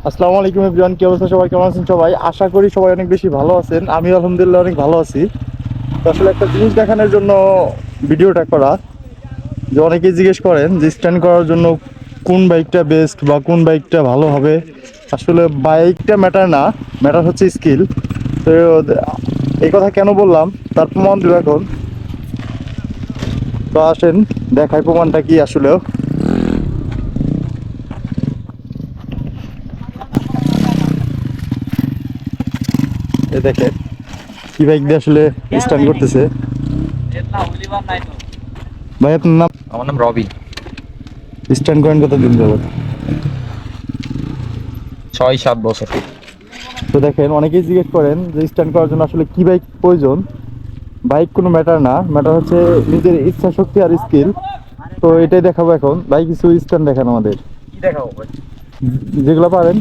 আসসালামু আলাইকুম এভরিওয়ান, কি অবস্থা? সবাই কেমন আছেন? সবাই আশা করি সবাই অনেক বেশি ভালো আছেন। আমি আলহামদুলিল্লাহ অনেক ভালো আছি। তো আসলে একটা জিনিস দেখানোর জন্য ভিডিওটা করা, যে অনেকেই জিজ্ঞেস করেন যে স্ট্যান্ড করার জন্য কোন বাইকটা বেস্ট বা কোন বাইকটা ভালো হবে। আসলে বাইকটা ম্যাটার না, ম্যাটার হচ্ছে স্কিল। তো এই কথা কেন বললাম তার প্রমাণ দেব এখন। তো আসেন দেখাই প্রমাণটা কি আসলেও। এ দেখেন কি বাইক দিয়ে আসলে স্ট্যান্ড করতেছে। ভাই আপনার নাম? আমার নাম রবি। স্ট্যান্ড করেন কতদিন যাবত? 6-7 বছর। তো দেখেন অনেকেই জিজ্ঞেস করেন যে স্ট্যান্ড করার জন্য আসলে কি বাইক প্রয়োজন। বাইক কোনো ম্যাটার না, ম্যাটার হচ্ছে নিজের ইচ্ছা শক্তি আর স্কিল। তো এটাই দেখাবো এখন। ভাই কিছু স্ট্যান্ড দেখেন আমাদের, কি দেখাবো ভাই? যেগুলো পারেন